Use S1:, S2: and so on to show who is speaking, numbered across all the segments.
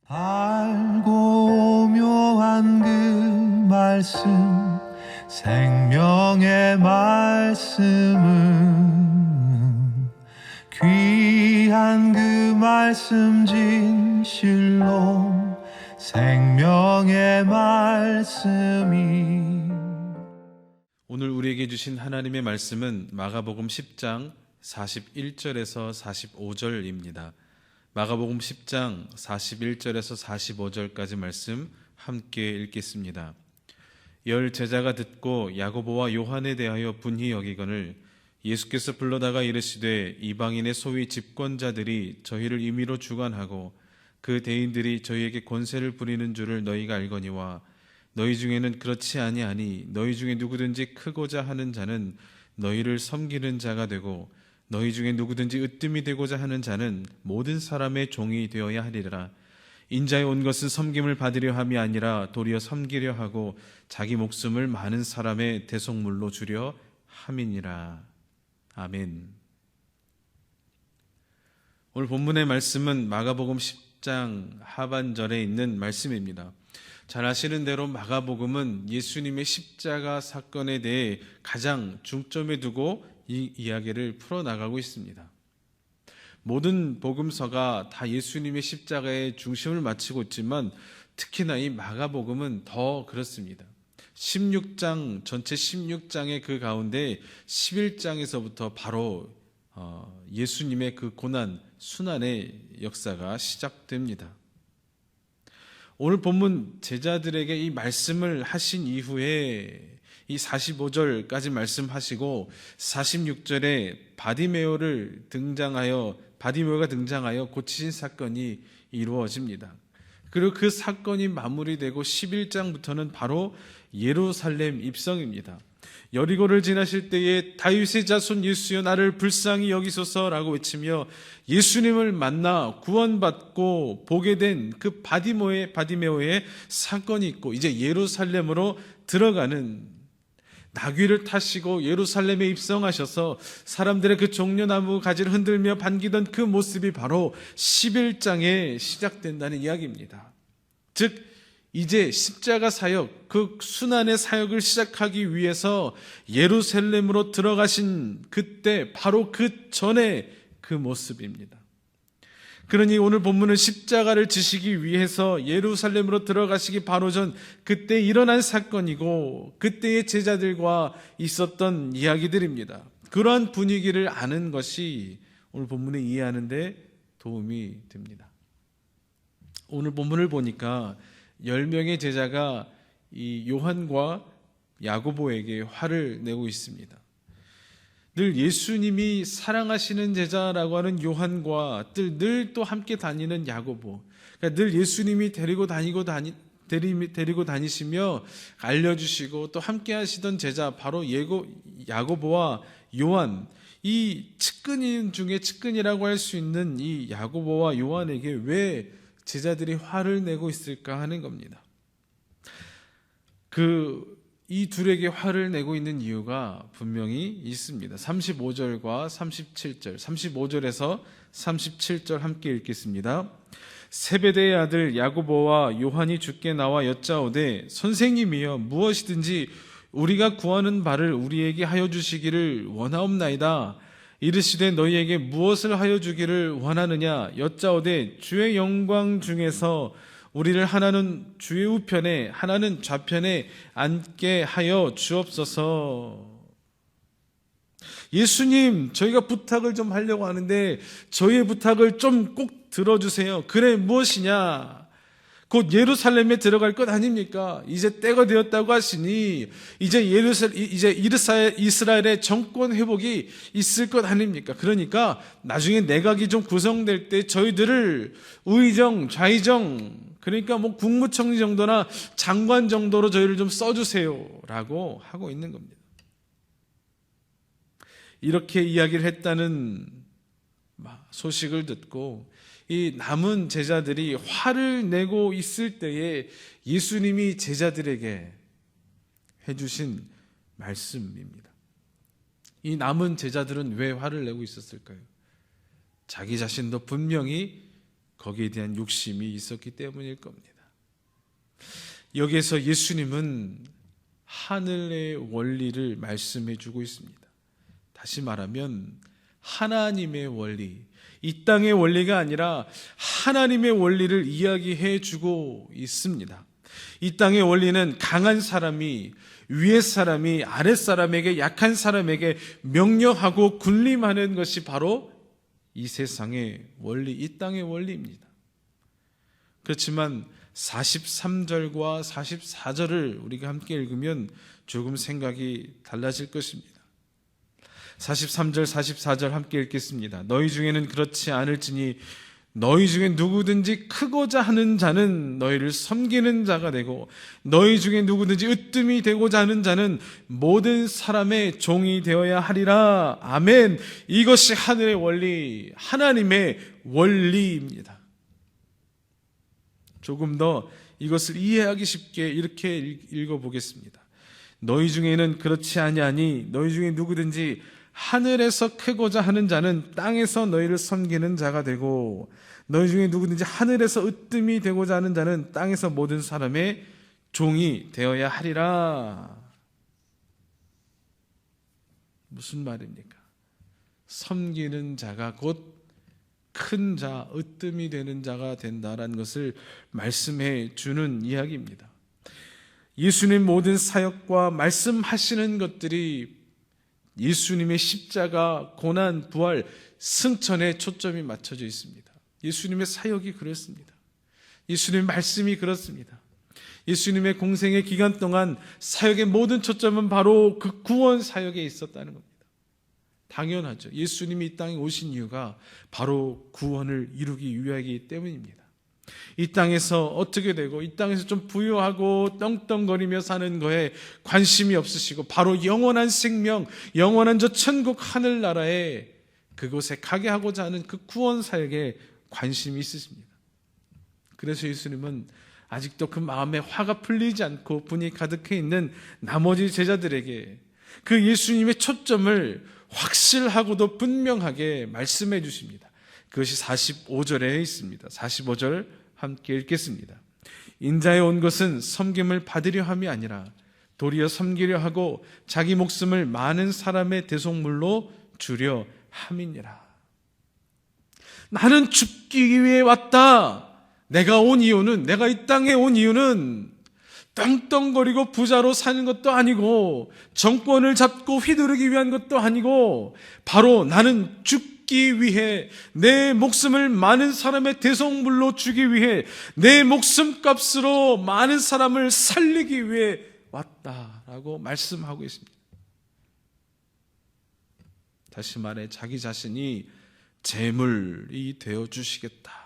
S1: 알고 묘한 그 말씀, 생명의 말씀은 귀한 그 말씀 진실로 생명의 말씀이.
S2: 오늘 우리에게 주신 하나님의 말씀은 마가복음 10장 41절에서 45절입니다. 마가복음 10장 41절에서 45절까지 말씀 함께 읽겠습니다. 열 제자가 듣고 야고보와 요한에 대하여 분히 여기거늘 예수께서 불러다가 이르시되 이방인의 소위 집권자들이 저희를 임의로 주관하고 그 대인들이 저희에게 권세를 부리는 줄을 너희가 알거니와 너희 중에는 그렇지 아니하니 너희 중에 누구든지 크고자 하는 자는 너희를 섬기는 자가 되고 너희 중에 누구든지 으뜸이 되고자 하는 자는 모든 사람의 종이 되어야 하리라. 인자에 온 것은 섬김을 받으려 함이 아니라 도리어 섬기려 하고 자기 목숨을 많은 사람의 대속물로 주려 함이니라. 아멘. 오늘 본문의 말씀은 마가복음 10장 하반절에 있는 말씀입니다. 잘 아시는 대로 마가복음은 예수님의 십자가 사건에 대해 가장 중점에 두고 이 이야기를 풀어나가고 있습니다. 모든 복음서가 다 예수님의 십자가에 중심을 맞추고 있지만 특히나 이 마가복음은 더 그렇습니다. 16장, 전체 16장의 그 가운데 11장에서부터 바로 예수님의 그 고난, 순환의 역사가 시작됩니다. 오늘 본문 제자들에게 이 말씀을 하신 이후에 이 45절까지 말씀하시고 46절에 바디메오가 등장하여 고치신 사건이 이루어집니다. 그리고 그 사건이 마무리되고 11장부터는 바로 예루살렘 입성입니다. 여리고를 지나실 때에 다윗의 자손 예수여 나를 불쌍히 여기소서라고 외치며 예수님을 만나 구원받고 보게 된 그 바디메오의 사건이 있고 이제 예루살렘으로 들어가는 나귀를 타시고 예루살렘에 입성하셔서 사람들의 그 종려나무 가지를 흔들며 반기던 그 모습이 바로 11장에 시작된다는 이야기입니다. 즉 이제 십자가 사역, 그 순환의 사역을 시작하기 위해서 예루살렘으로 들어가신 그때 바로 그 전에 그 모습입니다. 그러니 오늘 본문은 십자가를 지시기 위해서 예루살렘으로 들어가시기 바로 전 그때 일어난 사건이고 그때의 제자들과 있었던 이야기들입니다. 그러한 분위기를 아는 것이 오늘 본문을 이해하는 데 도움이 됩니다. 오늘 본문을 보니까 10명의 제자가 이 요한과 야고보에게 화를 내고 있습니다. 늘 예수님이 사랑하시는 제자라고 하는 요한과 늘 또 함께 다니는 야고보, 그러니까 늘 예수님이 데리고 다니시며 알려주시고 또 함께 하시던 제자 바로 야고보와 요한, 이 측근 중에 측근이라고 할 수 있는 이 야고보와 요한에게 왜 제자들이 화를 내고 있을까 하는 겁니다. 이 둘에게 화를 내고 있는 이유가 분명히 있습니다. 35절과 37절, 35절에서 37절 함께 읽겠습니다. 세베대의 아들 야고보와 요한이 주께 나와 여짜오되 선생님이여 무엇이든지 우리가 구하는 바를 우리에게 하여 주시기를 원하옵나이다. 이르시되 너희에게 무엇을 하여 주기를 원하느냐 여짜오되 주의 영광 중에서 우리를 하나는 주의 우편에 하나는 좌편에 앉게 하여 주옵소서. 예수님, 저희가 부탁을 좀 하려고 하는데 저희의 부탁을 좀 꼭 들어주세요. 그래 무엇이냐? 곧 예루살렘에 들어갈 것 아닙니까? 이제 때가 되었다고 하시니 이제 이스라엘의 정권 회복이 있을 것 아닙니까? 그러니까 나중에 내각이 좀 구성될 때 저희들을 의정, 좌의정, 그러니까 국무총리 정도나 장관 정도로 저희를 좀 써주세요라고 하고 있는 겁니다. 이렇게 이야기를 했다는 소식을 듣고 이 남은 제자들이 화를 내고 있을 때에 예수님이 제자들에게 해주신 말씀입니다. 이 남은 제자들은 왜 화를 내고 있었을까요? 자기 자신도 분명히 거기에 대한 욕심이 있었기 때문일 겁니다. 여기에서 예수님은 하늘의 원리를 말씀해 주고 있습니다. 다시 말하면 하나님의 원리, 이 땅의 원리가 아니라 하나님의 원리를 이야기해 주고 있습니다. 이 땅의 원리는 강한 사람이 위의 사람이 아랫 사람에게, 약한 사람에게 명령하고 군림하는 것이 바로 이 세상의 원리, 이 땅의 원리입니다. 그렇지만 43절과 44절을 우리가 함께 읽으면 조금 생각이 달라질 것입니다. 43절, 44절 함께 읽겠습니다. 너희 중에는 그렇지 않을지니 너희 중에 누구든지 크고자 하는 자는 너희를 섬기는 자가 되고 너희 중에 누구든지 으뜸이 되고자 하는 자는 모든 사람의 종이 되어야 하리라. 아멘. 이것이 하늘의 원리, 하나님의 원리입니다. 조금 더 이것을 이해하기 쉽게 이렇게 읽어보겠습니다. 너희 중에는 그렇지 아니하니 너희 중에 누구든지 하늘에서 크고자 하는 자는 땅에서 너희를 섬기는 자가 되고 너희 중에 누구든지 하늘에서 으뜸이 되고자 하는 자는 땅에서 모든 사람의 종이 되어야 하리라. 무슨 말입니까? 섬기는 자가 곧 큰 자, 으뜸이 되는 자가 된다라는 것을 말씀해 주는 이야기입니다. 예수님 모든 사역과 말씀하시는 것들이 예수님의 십자가, 고난, 부활, 승천에 초점이 맞춰져 있습니다. 예수님의 사역이 그렇습니다. 예수님의 말씀이 그렇습니다. 예수님의 공생의 기간 동안 사역의 모든 초점은 바로 그 구원 사역에 있었다는 겁니다. 당연하죠. 예수님이 이 땅에 오신 이유가 바로 구원을 이루기 위하기 때문입니다. 이 땅에서 어떻게 되고 이 땅에서 좀 부유하고 떵떵거리며 사는 거에 관심이 없으시고 바로 영원한 생명, 영원한 저 천국 하늘나라에 그곳에 가게 하고자 하는 그 구원 사역에 관심이 있으십니다. 그래서 예수님은 아직도 그 마음에 화가 풀리지 않고 분이 가득해 있는 나머지 제자들에게 그 예수님의 초점을 확실하고도 분명하게 말씀해 주십니다. 그것이 45절에 있습니다. 45절 함께 읽겠습니다. 인자에 온 것은 섬김을 받으려 함이 아니라 도리어 섬기려 하고 자기 목숨을 많은 사람의 대속물로 주려 함이니라. 나는 죽기 위해 왔다. 내가 이 땅에 온 이유는 떵떵거리고 부자로 사는 것도 아니고 정권을 잡고 휘두르기 위한 것도 아니고 바로 나는 죽기 위해 내 목숨을 많은 사람의 대속물로 주기 위해 내 목숨값으로 많은 사람을 살리기 위해 왔다라고 말씀하고 있습니다. 다시 말해 자기 자신이 제물이 되어주시겠다.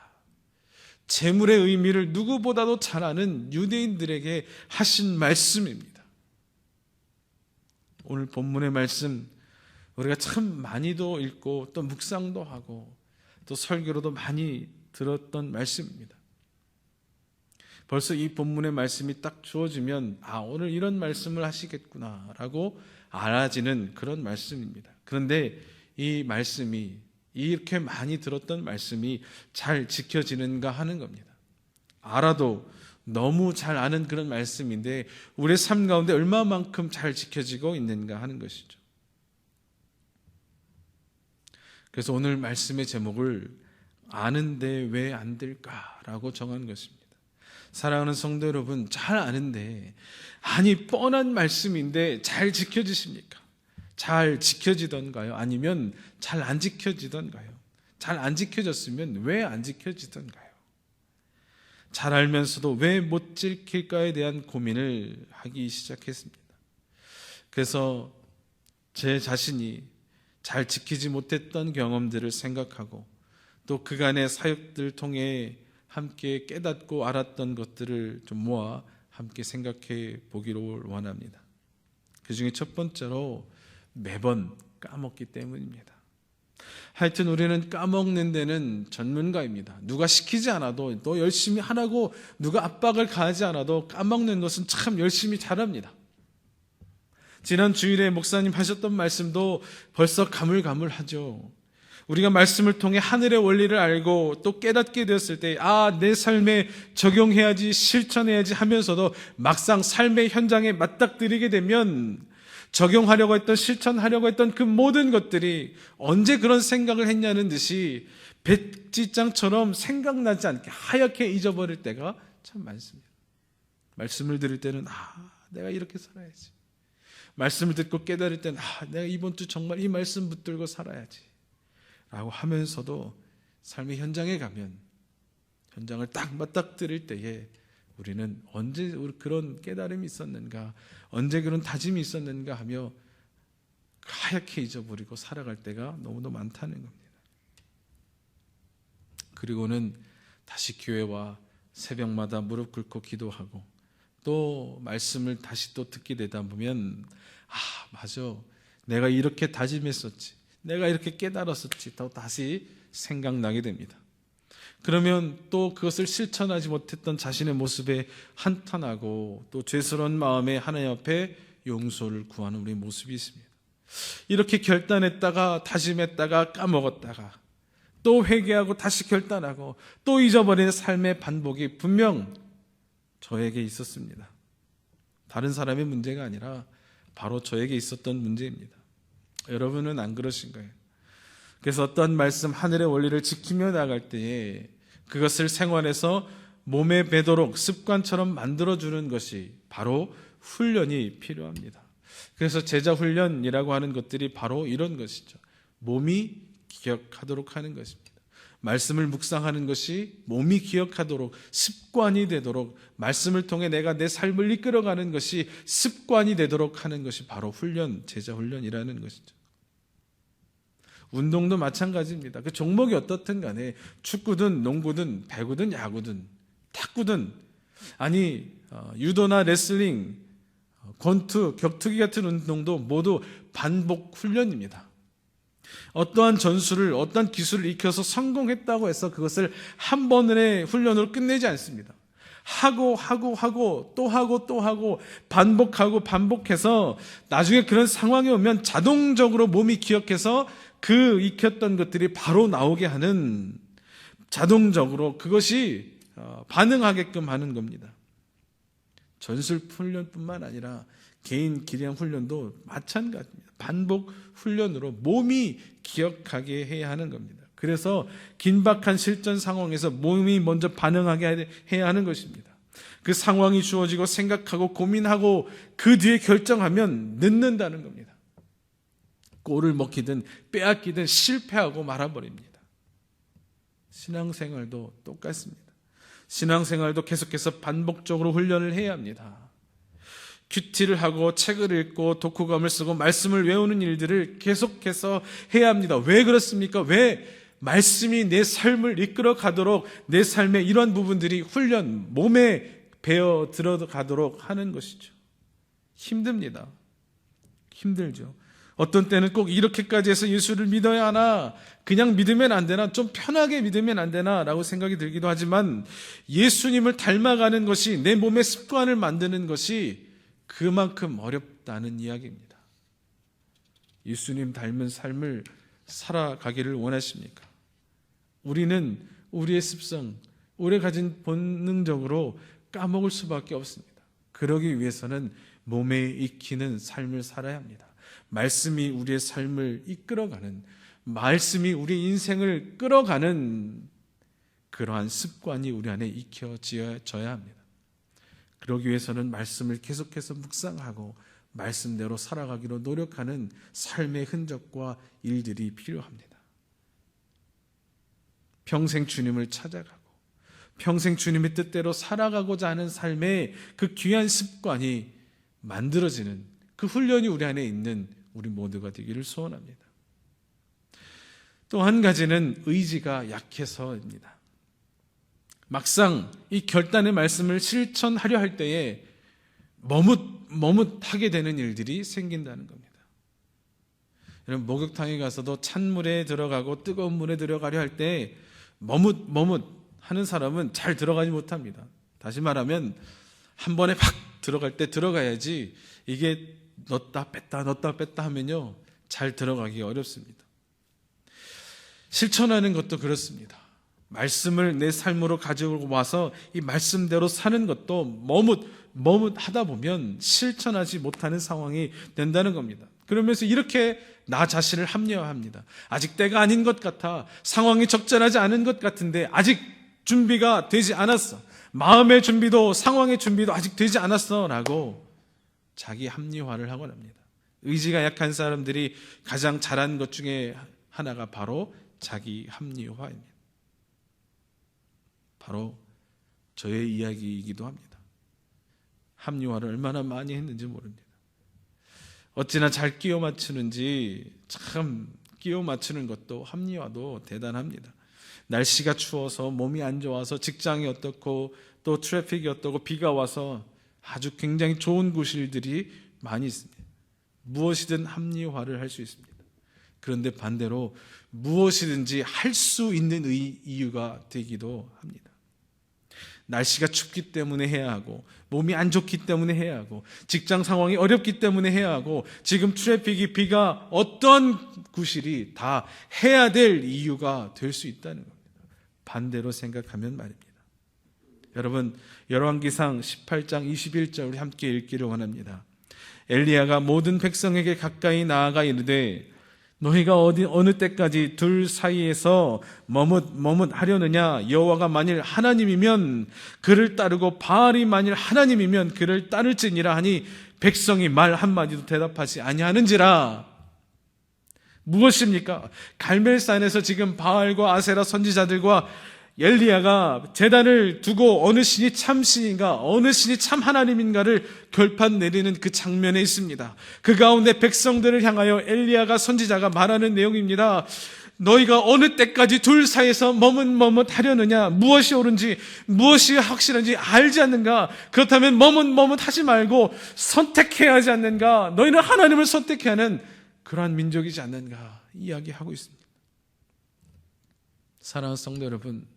S2: 재물의 의미를 누구보다도 잘 아는 유대인들에게 하신 말씀입니다. 오늘 본문의 말씀 우리가 참 많이도 읽고 또 묵상도 하고 또 설교로도 많이 들었던 말씀입니다. 벌써 이 본문의 말씀이 딱 주어지면 오늘 이런 말씀을 하시겠구나 라고 알아지는 그런 말씀입니다. 그런데 이 말씀이 이렇게 많이 들었던 말씀이 잘 지켜지는가 하는 겁니다. 알아도 너무 잘 아는 그런 말씀인데 우리의 삶 가운데 얼마만큼 잘 지켜지고 있는가 하는 것이죠. 그래서 오늘 말씀의 제목을 아는데 왜 안 될까라고 정한 것입니다. 사랑하는 성도 여러분, 잘 아는데 뻔한 말씀인데 잘 지켜지십니까? 잘 지켜지던가요? 아니면 잘 안 지켜지던가요? 잘 안 지켜졌으면 왜 안 지켜지던가요? 잘 알면서도 왜 못 지킬까에 대한 고민을 하기 시작했습니다. 그래서 제 자신이 잘 지키지 못했던 경험들을 생각하고 또 그간의 사역들을 통해 함께 깨닫고 알았던 것들을 좀 모아 함께 생각해 보기를 원합니다. 그 중에 첫 번째로 매번 까먹기 때문입니다. 하여튼 우리는 까먹는 데는 전문가입니다. 누가 시키지 않아도 또 열심히 하라고 누가 압박을 가하지 않아도 까먹는 것은 참 열심히 잘합니다. 지난 주일에 목사님 하셨던 말씀도 벌써 가물가물하죠. 우리가 말씀을 통해 하늘의 원리를 알고 또 깨닫게 되었을 때, 내 삶에 적용해야지, 실천해야지 하면서도 막상 삶의 현장에 맞닥뜨리게 되면 적용하려고 했던, 실천하려고 했던 그 모든 것들이 언제 그런 생각을 했냐는 듯이 백지장처럼 생각나지 않게 하얗게 잊어버릴 때가 참 많습니다. 말씀을 들을 때는 내가 이렇게 살아야지. 말씀을 듣고 깨달을 때는 내가 이번 주 정말 이 말씀 붙들고 살아야지 라고 하면서도 삶의 현장에 가면, 현장을 딱 맞닥뜨릴 때에 우리는 언제 그런 깨달음이 있었는가, 언제 그런 다짐이 있었는가 하며 하얗게 잊어버리고 살아갈 때가 너무도 많다는 겁니다. 그리고는 다시 교회와 새벽마다 무릎 꿇고 기도하고 또 말씀을 다시 또 듣게 되다 보면 맞아, 내가 이렇게 다짐했었지, 내가 이렇게 깨달았었지, 또 다시 생각나게 됩니다. 그러면 또 그것을 실천하지 못했던 자신의 모습에 한탄하고 또 죄스러운 마음에 하나님 앞에 용서를 구하는 우리의 모습이 있습니다. 이렇게 결단했다가 다짐했다가 까먹었다가 또 회개하고 다시 결단하고 또 잊어버리는 삶의 반복이 분명 저에게 있었습니다. 다른 사람의 문제가 아니라 바로 저에게 있었던 문제입니다. 여러분은 안 그러신가요? 그래서 어떤 말씀, 하늘의 원리를 지키며 나갈 때에 그것을 생활에서 몸에 배도록 습관처럼 만들어주는 것이 바로 훈련이 필요합니다. 그래서 제자 훈련이라고 하는 것들이 바로 이런 것이죠. 몸이 기억하도록 하는 것입니다. 말씀을 묵상하는 것이 몸이 기억하도록, 습관이 되도록, 말씀을 통해 내가 내 삶을 이끌어가는 것이 습관이 되도록 하는 것이 바로 훈련, 제자 훈련이라는 것이죠. 운동도 마찬가지입니다. 그 종목이 어떻든 간에 축구든 농구든 배구든 야구든 탁구든 유도나 레슬링, 권투, 격투기 같은 운동도 모두 반복 훈련입니다. 어떠한 전술을, 어떠한 기술을 익혀서 성공했다고 해서 그것을 한 번의 훈련으로 끝내지 않습니다. 하고 또 하고 반복해서 나중에 그런 상황이 오면 자동적으로 몸이 기억해서 그 익혔던 것들이 바로 나오게 하는, 자동적으로 그것이 반응하게끔 하는 겁니다. 전술 훈련뿐만 아니라 개인 기량 훈련도 마찬가지입니다. 반복 훈련으로 몸이 기억하게 해야 하는 겁니다. 그래서 긴박한 실전 상황에서 몸이 먼저 반응하게 해야 하는 것입니다. 그 상황이 주어지고 생각하고 고민하고 그 뒤에 결정하면 늦는다는 겁니다. 골을 먹히든 빼앗기든 실패하고 말아버립니다. 신앙생활도 똑같습니다. 신앙생활도 계속해서 반복적으로 훈련을 해야 합니다. 큐티를 하고 책을 읽고 독후감을 쓰고 말씀을 외우는 일들을 계속해서 해야 합니다. 왜 그렇습니까? 왜 말씀이 내 삶을 이끌어 가도록, 내 삶의 이런 부분들이 훈련, 몸에 배어 들어가도록 하는 것이죠. 힘듭니다. 힘들죠. 어떤 때는 꼭 이렇게까지 해서 예수를 믿어야 하나, 그냥 믿으면 안 되나, 좀 편하게 믿으면 안 되나 라고 생각이 들기도 하지만, 예수님을 닮아가는 것이, 내 몸의 습관을 만드는 것이 그만큼 어렵다는 이야기입니다. 예수님 닮은 삶을 살아가기를 원하십니까? 우리는 우리의 습성, 우리가 가진 본능적으로 까먹을 수밖에 없습니다. 그러기 위해서는 몸에 익히는 삶을 살아야 합니다. 말씀이 우리의 삶을 이끌어가는, 말씀이 우리 인생을 끌어가는 그러한 습관이 우리 안에 익혀져야 합니다. 그러기 위해서는 말씀을 계속해서 묵상하고 말씀대로 살아가기로 노력하는 삶의 흔적과 일들이 필요합니다. 평생 주님을 찾아가고 평생 주님의 뜻대로 살아가고자 하는 삶의 그 귀한 습관이 만들어지는 그 훈련이 우리 안에 있는 우리 모두가 되기를 소원합니다. 또 한 가지는 의지가 약해서입니다. 막상 이 결단의 말씀을 실천하려 할 때에 머뭇하게 되는 일들이 생긴다는 겁니다. 여러분, 목욕탕에 가서도 찬물에 들어가고 뜨거운 물에 들어가려 할 때 머뭇 하는 사람은 잘 들어가지 못합니다. 다시 말하면 한 번에 팍 들어갈 때 들어가야지, 이게 넣었다 뺐다 하면요 잘 들어가기 어렵습니다. 실천하는 것도 그렇습니다. 말씀을 내 삶으로 가지고 와서 이 말씀대로 사는 것도 머뭇 하다 보면 실천하지 못하는 상황이 된다는 겁니다. 그러면서 이렇게 나 자신을 합리화합니다. 아직 때가 아닌 것 같아. 상황이 적절하지 않은 것 같은데 아직 준비가 되지 않았어. 마음의 준비도 상황의 준비도 아직 되지 않았어 라고 자기 합리화를 하곤 합니다. 의지가 약한 사람들이 가장 잘한 것 중에 하나가 바로 자기 합리화입니다. 바로 저의 이야기이기도 합니다. 합리화를 얼마나 많이 했는지 모릅니다. 어찌나 잘 끼워 맞추는지, 참 끼워 맞추는 것도 합리화도 대단합니다. 날씨가 추워서 몸이 안 좋아서 직장이 어떻고 또 트래픽이 어떻고 비가 와서 아주 굉장히 좋은 구실들이 많이 있습니다. 무엇이든 합리화를 할 수 있습니다. 그런데 반대로 무엇이든지 할 수 있는 이유가 되기도 합니다. 날씨가 춥기 때문에 해야 하고, 몸이 안 좋기 때문에 해야 하고, 직장 상황이 어렵기 때문에 해야 하고, 지금 트래픽이 비가 어떤 구실이 다 해야 될 이유가 될 수 있다는 겁니다. 반대로 생각하면 말입니다. 여러분, 열왕기상 18장 21절 우리 함께 읽기를 원합니다. 엘리야가 모든 백성에게 가까이 나아가 이르되 너희가 어느 때까지 둘 사이에서 머뭇하려느냐? 여호와가 만일 하나님이면 그를 따르고 바알이 만일 하나님이면 그를 따를지니라 하니 백성이 말 한마디도 대답하지 아니하는지라. 무엇입니까? 갈멜산에서 지금 바알과 아세라 선지자들과 엘리야가 제단을 두고 어느 신이 참 신인가, 어느 신이 참 하나님인가를 결판 내리는 그 장면에 있습니다. 그 가운데 백성들을 향하여 엘리야가 선지자가 말하는 내용입니다. 너희가 어느 때까지 둘 사이에서 머뭇하려느냐? 무엇이 옳은지 무엇이 확실한지 알지 않는가? 그렇다면 머뭇하지 말고 선택해야 하지 않는가? 너희는 하나님을 선택해야 하는 그러한 민족이지 않는가? 이야기하고 있습니다. 사랑하는 성도 여러분,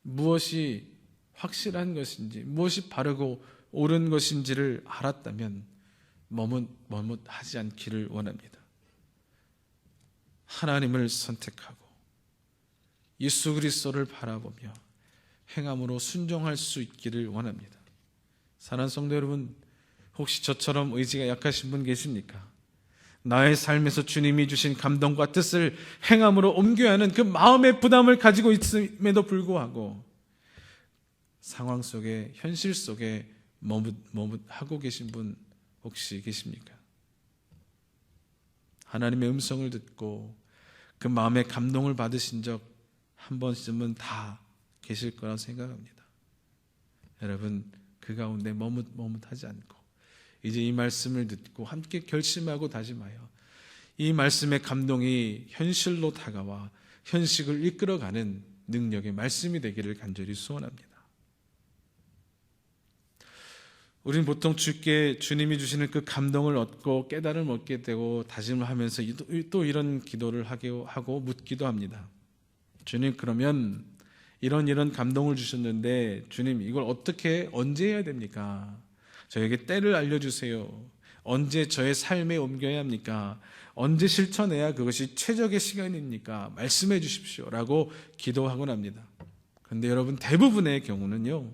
S2: 무엇이 확실한 것인지, 무엇이 바르고 옳은 것인지를 알았다면 머뭇하지 않기를 원합니다. 하나님을 선택하고 예수 그리스도를 바라보며 행함으로 순종할 수 있기를 원합니다. 사랑하는 성도 여러분, 혹시 저처럼 의지가 약하신 분 계십니까? 나의 삶에서 주님이 주신 감동과 뜻을 행함으로 옮겨야 하는 그 마음의 부담을 가지고 있음에도 불구하고 상황 속에, 현실 속에 머뭇하고 계신 분 혹시 계십니까? 하나님의 음성을 듣고 그 마음의 감동을 받으신 적 한 번쯤은 다 계실 거라 생각합니다. 여러분, 그 가운데 머뭇하지 않고 이제 이 말씀을 듣고 함께 결심하고 다짐하여 이 말씀의 감동이 현실로 다가와 현실을 이끌어가는 능력의 말씀이 되기를 간절히 소원합니다. 우리는 보통 주님이 주시는 그 감동을 얻고 깨달음을 얻게 되고 다짐을 하면서 또 이런 기도를 하고 묻기도 합니다. 주님, 그러면 이런 감동을 주셨는데 주님, 이걸 언제 해야 됩니까? 저에게 때를 알려주세요. 언제 저의 삶에 옮겨야 합니까? 언제 실천해야 그것이 최적의 시간입니까? 말씀해 주십시오 라고 기도하곤 합니다. 그런데 여러분, 대부분의 경우는요,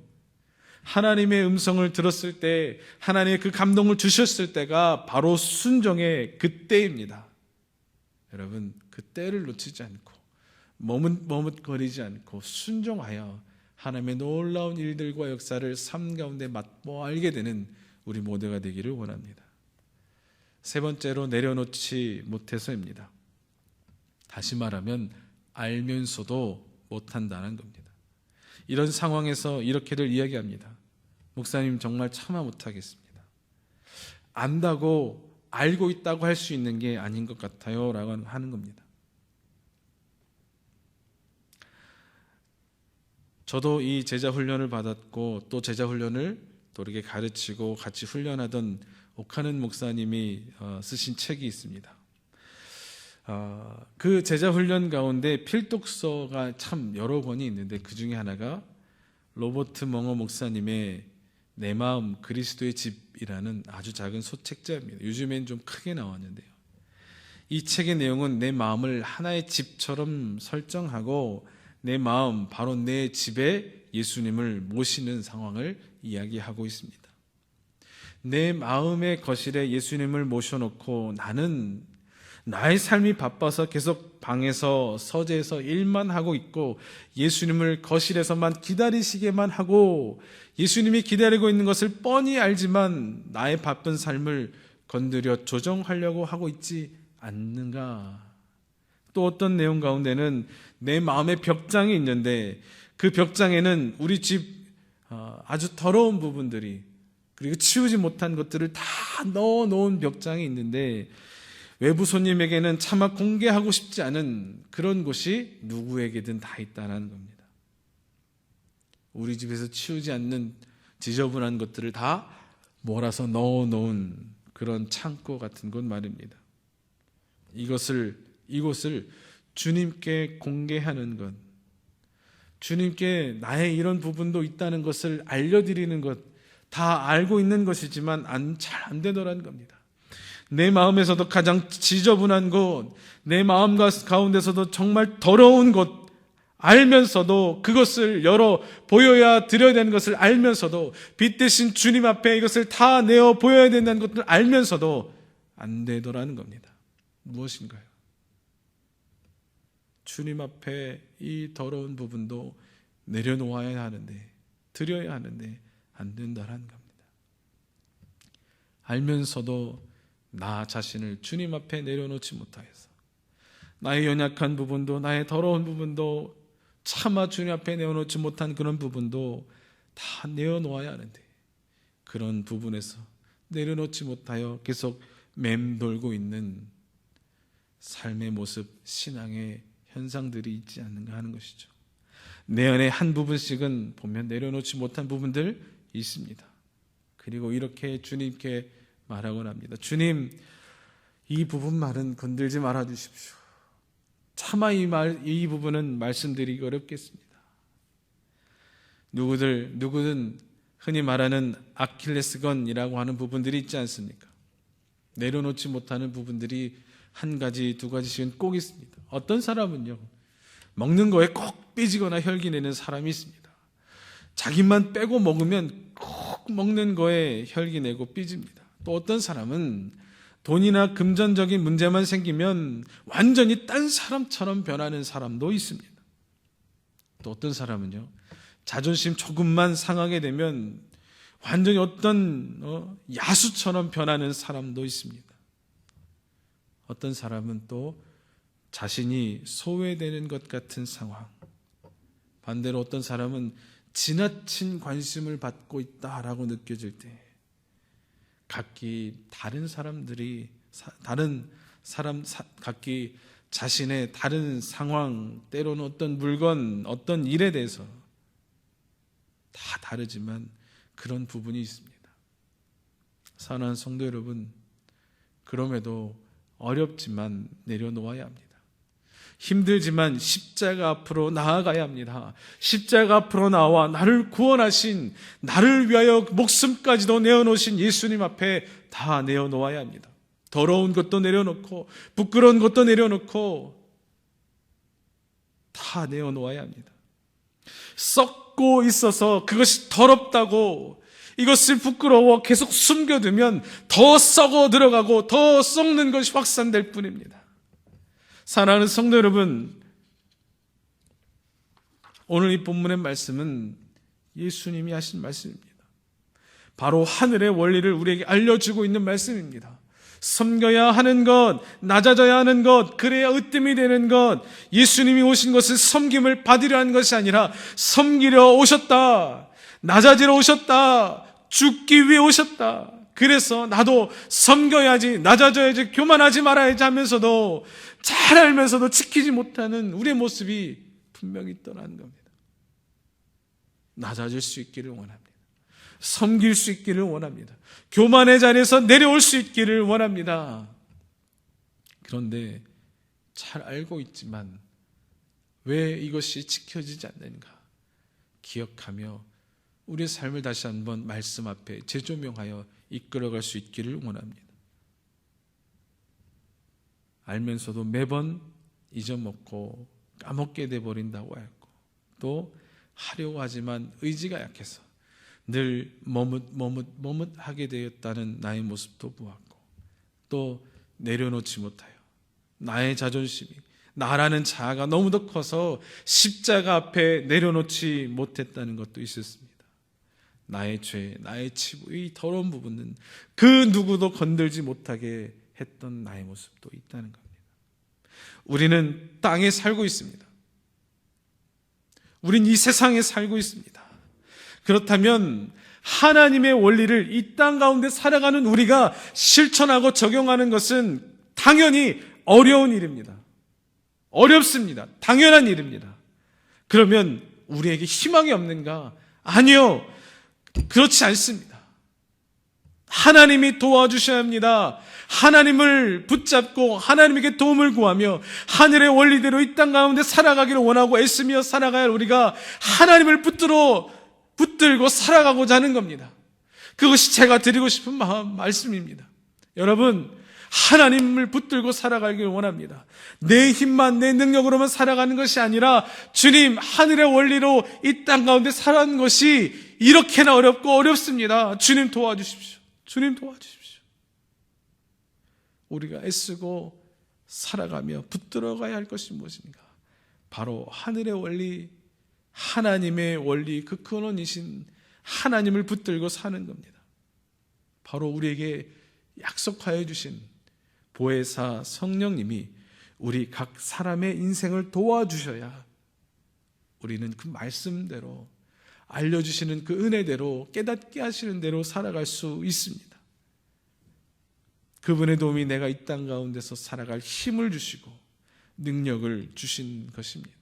S2: 하나님의 음성을 들었을 때, 하나님의 그 감동을 주셨을 때가 바로 순종의 그때입니다. 여러분, 그 때를 놓치지 않고 머뭇거리지 않고 순종하여 하나님의 놀라운 일들과 역사를 삶 가운데 맛보아 알게 되는 우리 모두가 되기를 원합니다. 세 번째로, 내려놓지 못해서입니다. 다시 말하면 알면서도 못한다는 겁니다. 이런 상황에서 이렇게들 이야기합니다. 목사님, 정말 참아 못하겠습니다. 안다고 알고 있다고 할 수 있는 게 아닌 것 같아요 라고 하는 겁니다. 저도 이 제자 훈련을 받았고 또 제자 훈련을 또 이렇게 가르치고 같이 훈련하던 옥하는 목사님이 쓰신 책이 있습니다. 그 제자 훈련 가운데 필독서가 참 여러 권이 있는데 그 중에 하나가 로버트 멍어 목사님의 내 마음 그리스도의 집이라는 아주 작은 소책자입니다. 요즘엔 좀 크게 나왔는데요. 이 책의 내용은 내 마음을 하나의 집처럼 설정하고 내 마음, 바로 내 집에 예수님을 모시는 상황을 이야기하고 있습니다. 내 마음의 거실에 예수님을 모셔놓고 나는 나의 삶이 바빠서 계속 방에서 서재에서 일만 하고 있고 예수님을 거실에서만 기다리시게만 하고 예수님이 기다리고 있는 것을 뻔히 알지만 나의 바쁜 삶을 건드려 조정하려고 하고 있지 않는가? 또 어떤 내용 가운데는 내 마음의 벽장이 있는데 그 벽장에는 우리 집 아주 더러운 부분들이 그리고 치우지 못한 것들을 다 넣어놓은 벽장이 있는데 외부 손님에게는 차마 공개하고 싶지 않은 그런 곳이 누구에게든 다 있다는 겁니다. 우리 집에서 치우지 않는 지저분한 것들을 다 몰아서 넣어놓은 그런 창고 같은 곳 말입니다. 이곳을 주님께 공개하는 것, 주님께 나의 이런 부분도 있다는 것을 알려드리는 것, 다 알고 있는 것이지만 잘 안 되더라는 겁니다. 내 마음에서도 가장 지저분한 곳, 내 마음 가운데서도 정말 더러운 곳 알면서도 그것을 보여야 드려야 되는 것을 알면서도 빛 대신 주님 앞에 이것을 다 내어 보여야 된다는 것을 알면서도 안 되더라는 겁니다. 무엇인가요? 주님 앞에 이 더러운 부분도 내려놓아야 하는데, 드려야 하는데 안 된다는 겁니다. 알면서도 나 자신을 주님 앞에 내려놓지 못하여서 나의 연약한 부분도 나의 더러운 부분도 차마 주님 앞에 내어놓지 못한 그런 부분도 다 내어놓아야 하는데 그런 부분에서 내려놓지 못하여 계속 맴돌고 있는 삶의 모습, 신앙의 현상들이 있지 않는가 하는 것이죠. 내 안에 한 부분씩은 보면 내려놓지 못한 부분들 있습니다. 그리고 이렇게 주님께 말하곤 합니다. 주님, 이 부분말은 건들지 말아 주십시오. 차마 이 부분은 말씀드리기 어렵겠습니다. 누구든 흔히 말하는 아킬레스건이라고 하는 부분들이 있지 않습니까? 내려놓지 못하는 부분들이 한 가지, 두 가지씩은 꼭 있습니다. 어떤 사람은요, 먹는 거에 꼭 삐지거나 혈기내는 사람이 있습니다. 자기만 빼고 먹으면 꼭 먹는 거에 혈기내고 삐집니다. 또 어떤 사람은 돈이나 금전적인 문제만 생기면 완전히 딴 사람처럼 변하는 사람도 있습니다. 또 어떤 사람은요, 자존심 조금만 상하게 되면 완전히 어떤 야수처럼 변하는 사람도 있습니다. 어떤 사람은 또 자신이 소외되는 것 같은 상황, 반대로 어떤 사람은 지나친 관심을 받고 있다라고 느껴질 때 각기 다른 사람들이 각기 자신의 다른 상황, 때로는 어떤 물건, 어떤 일에 대해서 다 다르지만 그런 부분이 있습니다. 사랑하는 성도 여러분, 그럼에도 어렵지만 내려놓아야 합니다. 힘들지만 십자가 앞으로 나아가야 합니다. 십자가 앞으로 나와 나를 구원하신, 나를 위하여 목숨까지도 내어놓으신 예수님 앞에 다 내어놓아야 합니다. 더러운 것도 내려놓고 부끄러운 것도 내려놓고 다 내어놓아야 합니다. 썩고 있어서 그것이 더럽다고 이것을 부끄러워 계속 숨겨두면 더 썩어 들어가고 더 썩는 것이 확산될 뿐입니다. 사랑하는 성도 여러분, 오늘 이 본문의 말씀은 예수님이 하신 말씀입니다. 바로 하늘의 원리를 우리에게 알려주고 있는 말씀입니다. 섬겨야 하는 것, 낮아져야 하는 것, 그래야 으뜸이 되는 것, 예수님이 오신 것은 섬김을 받으려 하는 것이 아니라 섬기려 오셨다, 낮아지러 오셨다, 죽기 위해 오셨다. 그래서 나도 섬겨야지, 낮아져야지, 교만하지 말아야지 하면서도 잘 알면서도 지키지 못하는 우리의 모습이 분명히 있더라는 겁니다. 낮아질 수 있기를 원합니다. 섬길 수 있기를 원합니다. 교만의 자리에서 내려올 수 있기를 원합니다. 그런데 잘 알고 있지만 왜 이것이 지켜지지 않는가 기억하며 우리의 삶을 다시 한번 말씀 앞에 재조명하여 이끌어갈 수 있기를 원합니다. 알면서도 매번 잊어먹고 까먹게 돼버린다고 했고, 또 하려고 하지만 의지가 약해서 늘 머뭇하게 되었다는 나의 모습도 보았고, 또 내려놓지 못하여 나의 자존심이, 나라는 자아가 너무도 커서 십자가 앞에 내려놓지 못했다는 것도 있었습니다. 나의 죄, 나의 치부, 이 더러운 부분은 그 누구도 건들지 못하게 했던 나의 모습도 있다는 겁니다. 우리는 땅에 살고 있습니다. 우린 이 세상에 살고 있습니다. 그렇다면 하나님의 원리를 이 땅 가운데 살아가는 우리가 실천하고 적용하는 것은 당연히 어려운 일입니다. 어렵습니다. 당연한 일입니다. 그러면 우리에게 희망이 없는가? 아니요. 그렇지 않습니다. 하나님이 도와주셔야 합니다. 하나님을 붙잡고 하나님에게 도움을 구하며 하늘의 원리대로 이 땅 가운데 살아가기를 원하고 애쓰며 살아가야 할 우리가 하나님을 붙들고 살아가고자 하는 겁니다. 그것이 제가 드리고 싶은 말씀입니다. 여러분, 하나님을 붙들고 살아가기를 원합니다. 내 힘만, 내 능력으로만 살아가는 것이 아니라 주님, 하늘의 원리로 이 땅 가운데 살아가는 것이 이렇게나 어렵고 어렵습니다. 주님 도와주십시오. 주님 도와주십시오. 우리가 애쓰고 살아가며 붙들어가야 할 것이 무엇인가? 바로 하늘의 원리, 하나님의 원리, 그 근원이신 하나님을 붙들고 사는 겁니다. 바로 우리에게 약속하여 주신 보혜사 성령님이 우리 각 사람의 인생을 도와주셔야 우리는 그 말씀대로, 알려주시는 그 은혜대로, 깨닫게 하시는 대로 살아갈 수 있습니다. 그분의 도움이 내가 이 땅 가운데서 살아갈 힘을 주시고 능력을 주신 것입니다.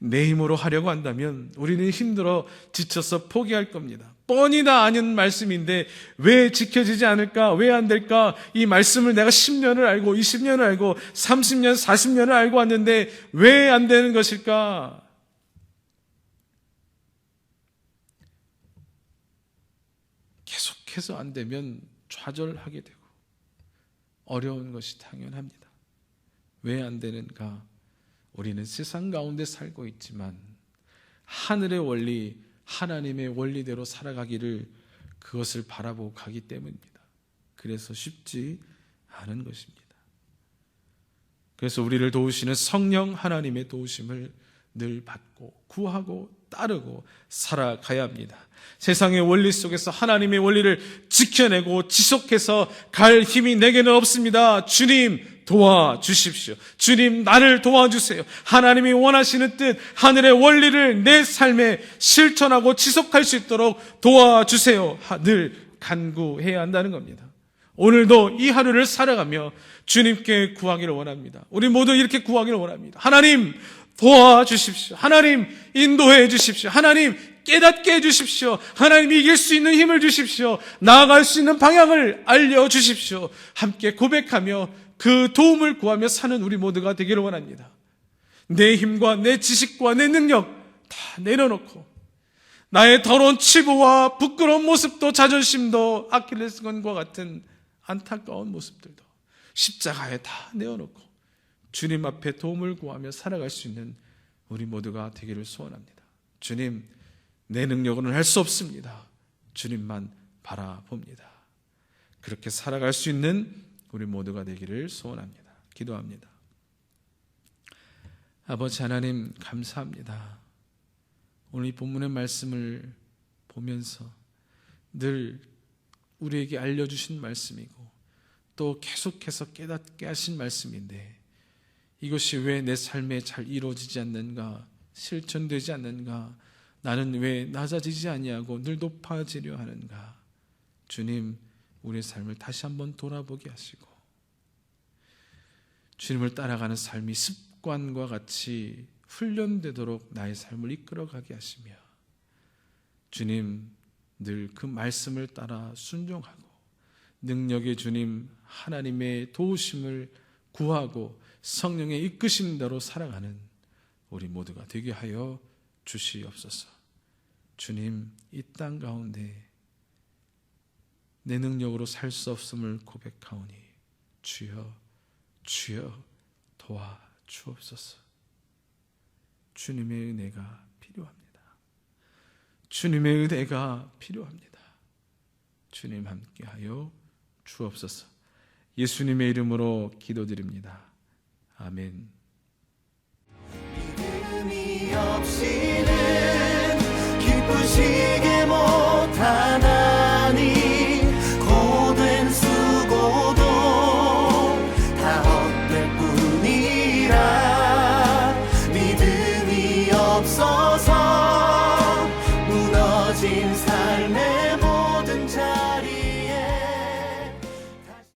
S2: 내 힘으로 하려고 한다면 우리는 힘들어 지쳐서 포기할 겁니다. 뻔히 다 아는 말씀인데 왜 지켜지지 않을까? 왜 안 될까? 이 말씀을 내가 10년을 알고 20년을 알고 30년, 40년을 알고 왔는데 왜 안 되는 것일까? 계속해서 안 되면 좌절하게 되고 어려운 것이 당연합니다. 왜 안 되는가? 우리는 세상 가운데 살고 있지만 하늘의 원리, 하나님의 원리대로 살아가기를 그것을 바라보고 가기 때문입니다. 그래서 쉽지 않은 것입니다. 그래서 우리를 도우시는 성령 하나님의 도우심을 늘 받고 구하고 따르고 살아가야 합니다. 세상의 원리 속에서 하나님의 원리를 지켜내고 지속해서 갈 힘이 내게는 없습니다. 주님 도와주십시오. 주님 나를 도와주세요. 하나님이 원하시는 뜻, 하늘의 원리를 내 삶에 실천하고 지속할 수 있도록 도와주세요. 늘 간구해야 한다는 겁니다. 오늘도 이 하루를 살아가며 주님께 구하기를 원합니다. 우리 모두 이렇게 구하기를 원합니다. 하나님 도와주십시오. 하나님 인도해 주십시오. 하나님 깨닫게 해주십시오. 하나님 이길 수 있는 힘을 주십시오. 나아갈 수 있는 방향을 알려주십시오. 함께 고백하며 그 도움을 구하며 사는 우리 모두가 되기를 원합니다. 내 힘과 내 지식과 내 능력 다 내려놓고 나의 더러운 치부와 부끄러운 모습도 자존심도 아킬레스건과 같은 안타까운 모습들도 십자가에 다 내어놓고 주님 앞에 도움을 구하며 살아갈 수 있는 우리 모두가 되기를 소원합니다. 주님, 내 능력으로는 할 수 없습니다. 주님만 바라봅니다. 그렇게 살아갈 수 있는 우리 모두가 되기를 소원합니다. 기도합니다. 아버지 하나님 감사합니다. 오늘 이 본문의 말씀을 보면서 늘 우리에게 알려주신 말씀이고 또 계속해서 깨닫게 하신 말씀인데 이것이 왜 내 삶에 잘 이루어지지 않는가, 실천되지 않는가, 나는 왜 낮아지지 아니하고 늘 높아지려 하는가. 주님, 우리의 삶을 다시 한번 돌아보게 하시고 주님을 따라가는 삶이 습관과 같이 훈련되도록 나의 삶을 이끌어가게 하시며 주님, 늘 그 말씀을 따라 순종하고 능력의 주님 하나님의 도우심을 구하고 성령의 이끄심대로 살아가는 우리 모두가 되게 하여 주시옵소서. 주님, 이 땅 가운데 내 능력으로 살 수 없음을 고백하오니 주여 주여 도와주옵소서. 주님의 은혜가 필요합니다. 주님의 은혜가 필요합니다. 주님 함께하여 주옵소서. 예수님의 이름으로 기도드립니다. 아멘.
S3: 믿음이 없이는 기쁘시게 못하나니 고된 수고도 다 헛될 뿐이라 믿음이 없어서